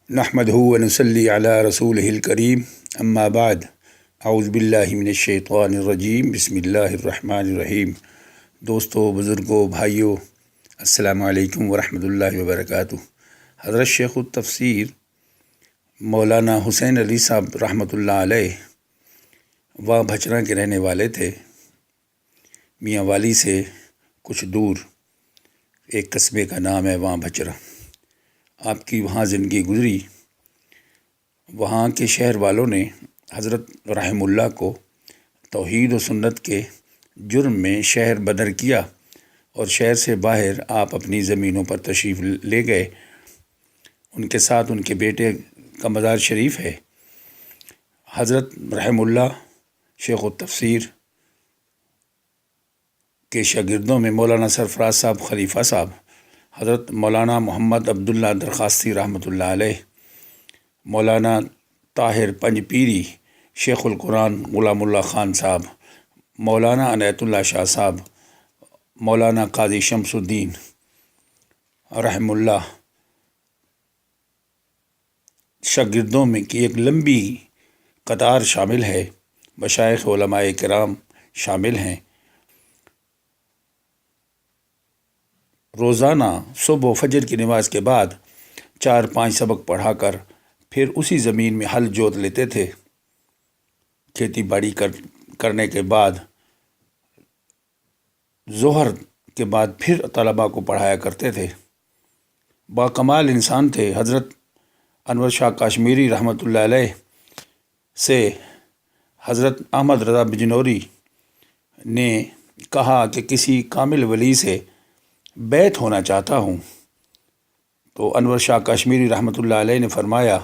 نحمدہ و نصلی علی رسولہ الکریم اما بعد اعوذ باللہ من الشیطان الرجیم بسم اللہ الرحمن الرحیم۔ دوستو، بزرگوں، بھائیوں، السلام علیکم ورحمۃ اللہ وبرکاتہ۔ حضرت شیخ التفسیر مولانا حسین علی صاحب رحمۃ اللہ علیہ وہاں بھچرا کے رہنے والے تھے۔ میاں والی سے کچھ دور ایک قصبے کا نام ہے وہاں بھچرا۔ آپ کی وہاں زندگی گزری۔ وہاں کے شہر والوں نے حضرت رحم اللہ کو توحید و سنت کے جرم میں شہر بدر کیا اور شہر سے باہر آپ اپنی زمینوں پر تشریف لے گئے۔ ان کے ساتھ ان کے بیٹے کا مزار شریف ہے۔ حضرت رحم اللہ شیخ التفسیر کے شاگردوں میں مولانا سرفراز صاحب خلیفہ صاحب، حضرت مولانا محمد عبداللہ درخواستی رحمۃ اللہ علیہ، مولانا طاہر پنج پیری، شیخ القرآن غلام اللہ خان صاحب، مولانا عنایت اللہ شاہ صاحب، مولانا قاضی شمس الدین رحم اللہ، شاگردوں میں کی ایک لمبی قطار شامل ہے۔ مشائخ علماء کرام شامل ہیں۔ روزانہ صبح و فجر کی نماز کے بعد 4-5 سبق پڑھا کر پھر اسی زمین میں ہل جوت لیتے تھے۔ کھیتی باڑی کرنے کے بعد ظہر کے بعد پھر طلباء کو پڑھایا کرتے تھے۔ باکمال انسان تھے۔ حضرت انور شاہ کاشمیری رحمۃ اللہ علیہ سے حضرت احمد رضا بجنوری نے کہا کہ کسی کامل ولی سے بیعت ہونا چاہتا ہوں، تو انور شاہ کاشمیری رحمۃ اللہ علیہ نے فرمایا،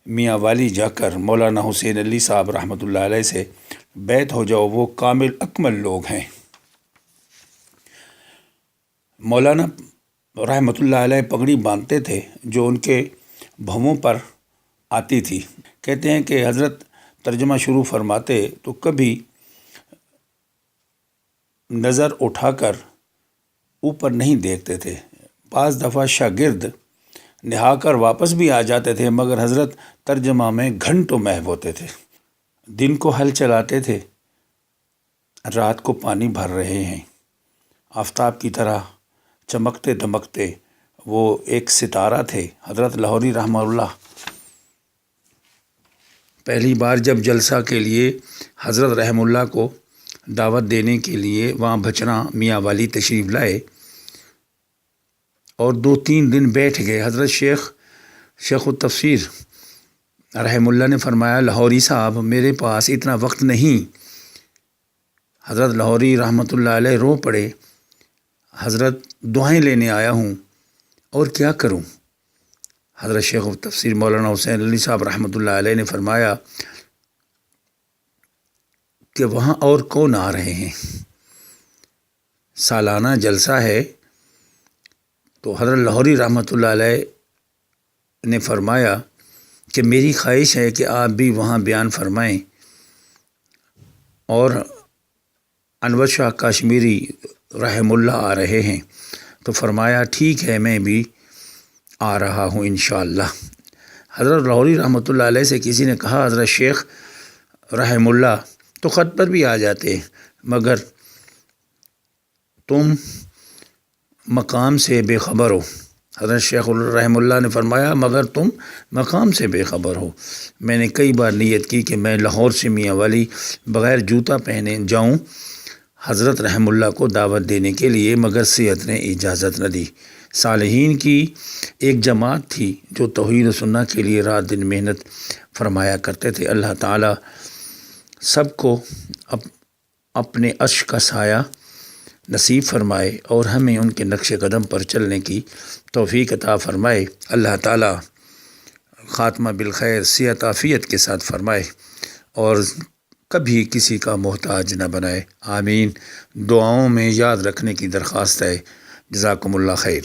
میاں والی جا کر مولانا حسین علی صاحب رحمۃ اللہ علیہ سے بیعت ہو جاؤ، وہ کامل اکمل لوگ ہیں۔ مولانا رحمۃ اللہ علیہ پگڑی باندھتے تھے جو ان کے بھووں پر آتی تھی۔ کہتے ہیں کہ حضرت ترجمہ شروع فرماتے تو کبھی نظر اٹھا کر اوپر نہیں دیکھتے تھے۔ بعض دفعہ شاگرد نہا کر واپس بھی آ جاتے تھے، مگر حضرت ترجمہ میں گھنٹوں محو ہوتے تھے۔ دن کو ہل چلاتے تھے، رات کو پانی بھر رہے ہیں۔ آفتاب کی طرح چمکتے دمکتے وہ ایک ستارہ تھے۔ حضرت لاہوری رحمہ اللہ پہلی بار جب جلسہ کے لیے حضرت رحم اللہ کو دعوت دینے کے لیے وہاں بھچرا میاں والی تشریف لائے اور 2-3 دن بیٹھ گئے۔ حضرت شیخ التفسیر رحم اللہ نے فرمایا، لاہوری صاحب میرے پاس اتنا وقت نہیں۔ حضرت لاہوری رحمۃ اللہ علیہ رو پڑے، حضرت دعائیں لینے آیا ہوں اور کیا کروں؟ حضرت شیخ التفسیر مولانا حسین علی صاحب رحمۃ اللہ علیہ نے فرمایا کہ وہاں اور کون آ رہے ہیں؟ سالانہ جلسہ ہے۔ تو حضرت لاہوری رحمۃ اللہ علیہ نے فرمایا کہ میری خواہش ہے کہ آپ بھی وہاں بیان فرمائیں، اور انور شاہ کاشمیری رحم اللہ آ رہے ہیں۔ تو فرمایا ٹھیک ہے، میں بھی آ رہا ہوں انشاءاللہ۔ حضرت لاہوری رحمۃ اللہ علیہ سے کسی نے کہا، حضرت شیخ رحم اللہ تو خط پر بھی آ جاتے، مگر تم مقام سے بے خبر ہو۔ حضرت شیخ رحم اللہ نے فرمایا، مگر تم مقام سے بے خبر ہو۔ میں نے کئی بار نیت کی کہ میں لاہور سے میاں والی بغیر جوتا پہنے جاؤں حضرت رحم اللہ کو دعوت دینے کے لیے، مگر صحت نے اجازت نہ دی۔ صالحین کی ایک جماعت تھی جو توحید و سنت کے لیے رات دن محنت فرمایا کرتے تھے۔ اللہ تعالیٰ سب کو اپنے عرش کا سایہ نصیب فرمائے اور ہمیں ان کے نقش قدم پر چلنے کی توفیق عطا فرمائے۔ اللہ تعالیٰ خاتمہ بالخیر صحت عافیت کے ساتھ فرمائے اور کبھی کسی کا محتاج نہ بنائے۔ آمین۔ دعاؤں میں یاد رکھنے کی درخواست ہے۔ جزاکم اللہ خیر۔